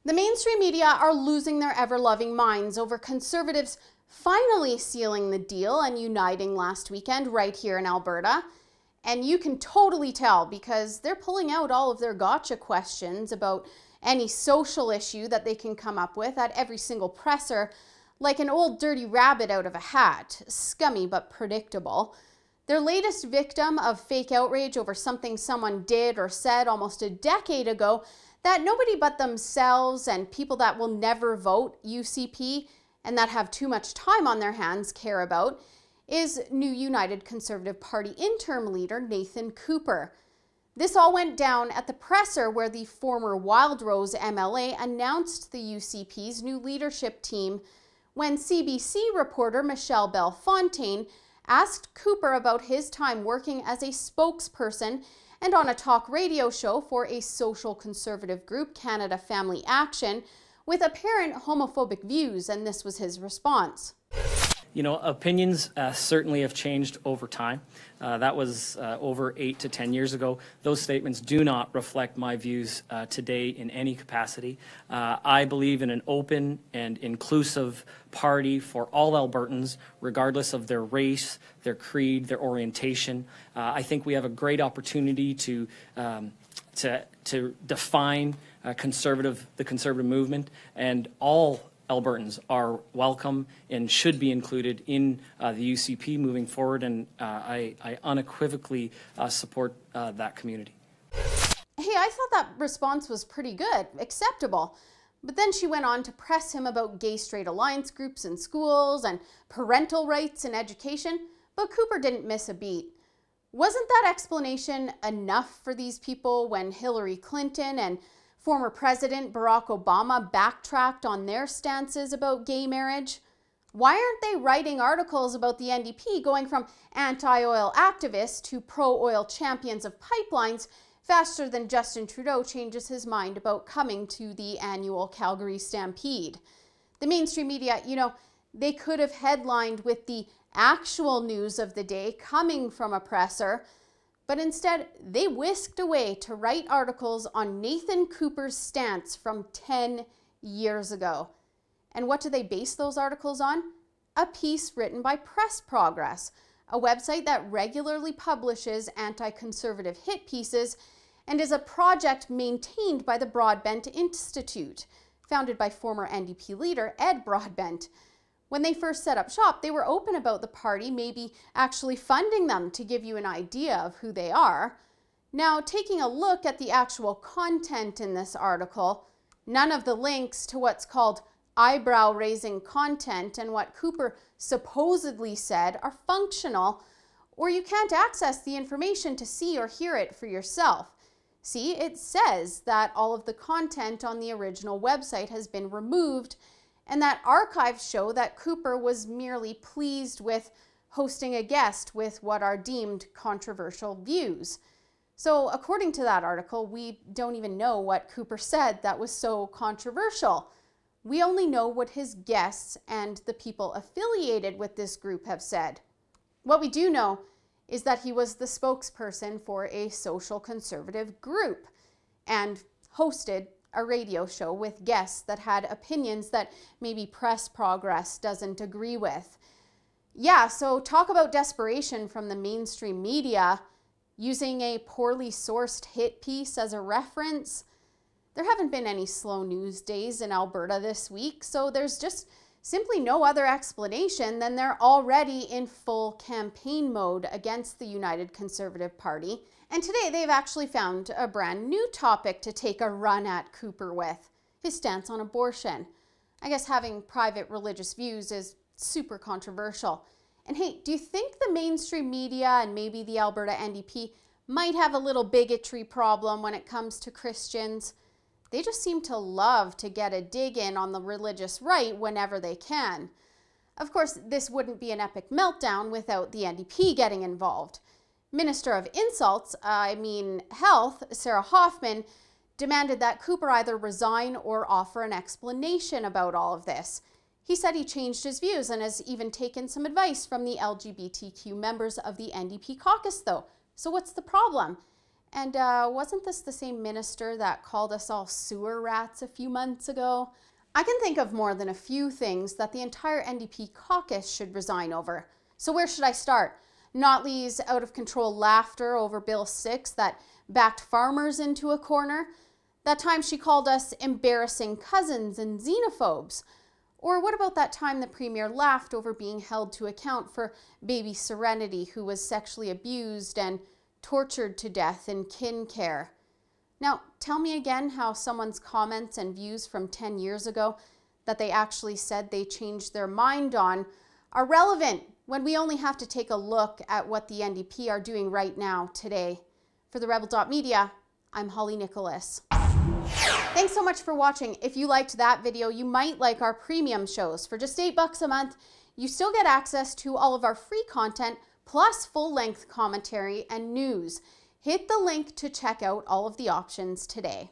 The mainstream media are losing their ever-loving minds over Conservatives finally sealing the deal and uniting last weekend right here in Alberta. And you can totally tell because they're pulling out all of their gotcha questions about any social issue that they can come up with at every single presser, like an old dirty rabbit out of a hat, scummy but predictable. Their latest victim of fake outrage over something someone did or said almost a decade ago that nobody but themselves and people that will never vote UCP and that have too much time on their hands care about is new United Conservative Party interim leader Nathan Cooper. This all went down at the presser where the former Wildrose MLA announced the UCP's new leadership team when CBC reporter Michelle Bellefontaine asked Cooper about his time working as a spokesperson and on a talk radio show for a social conservative group, Canada Family Action, with apparent homophobic views, and this was his response. You know, opinions certainly have changed over time. That was over 8 to 10 years ago. Those statements do not reflect my views today in any capacity. I believe in an open and inclusive party for all Albertans, regardless of their race, their creed, their orientation. I think we have a great opportunity to define the conservative movement, and all Albertans are welcome and should be included in the UCP moving forward, and I unequivocally support that community. Hey, I thought that response was pretty good, acceptable. But then she went on to press him about gay-straight alliance groups in schools and parental rights in education, but Cooper didn't miss a beat. Wasn't that explanation enough for these people when Hillary Clinton and former President Barack Obama backtracked on their stances about gay marriage? Why aren't they writing articles about the NDP going from anti-oil activists to pro-oil champions of pipelines faster than Justin Trudeau changes his mind about coming to the annual Calgary Stampede? The mainstream media, you know, they could have headlined with the actual news of the day coming from a presser, but instead, they whisked away to write articles on Nathan Cooper's stance from 10 years ago. And what do they base those articles on? A piece written by Press Progress, a website that regularly publishes anti-conservative hit pieces and is a project maintained by the Broadbent Institute, founded by former NDP leader Ed Broadbent. When they first set up shop, they were open about the party maybe actually funding them to give you an idea of who they are. Now, taking a look at the actual content in this article, none of the links to what's called eyebrow-raising content and what Cooper supposedly said are functional, or you can't access the information to see or hear it for yourself. See, it says that all of the content on the original website has been removed, and that archives show that Cooper was merely pleased with hosting a guest with what are deemed controversial views. So according to that article, we don't even know what Cooper said that was so controversial. We only know what his guests and the people affiliated with this group have said. What we do know is that he was the spokesperson for a social conservative group and hosted a radio show with guests that had opinions that maybe Press Progress doesn't agree with. Yeah, so talk about desperation from the mainstream media, using a poorly sourced hit piece as a reference. There haven't been any slow news days in Alberta this week, so there's just simply no other explanation than they're already in full campaign mode against the United Conservative Party. And today they've actually found a brand new topic to take a run at Cooper with, his stance on abortion. I guess having private religious views is super controversial. And hey, do you think the mainstream media and maybe the Alberta NDP might have a little bigotry problem when it comes to Christians? They just seem to love to get a dig in on the religious right whenever they can. Of course, this wouldn't be an epic meltdown without the NDP getting involved. Minister of Health, Sarah Hoffman, demanded that Cooper either resign or offer an explanation about all of this. He said he changed his views and has even taken some advice from the LGBTQ members of the NDP caucus, though. So what's the problem? And wasn't this the same minister that called us all sewer rats a few months ago? I can think of more than a few things that the entire NDP caucus should resign over. So where should I start? Notley's out-of-control laughter over Bill 6 that backed farmers into a corner? That time she called us embarrassing cousins and xenophobes? Or what about that time the Premier laughed over being held to account for baby Serenity, who was sexually abused and tortured to death in kin care? Now, tell me again how someone's comments and views from 10 years ago that they actually said they changed their mind on are relevant when we only have to take a look at what the NDP are doing right now, today. For the Rebel.media, I'm Holly Nicholas. Thanks so much for watching. If you liked that video, you might like our premium shows. For just $8 a month, you still get access to all of our free content, plus full-length commentary and news. Hit the link to check out all of the options today.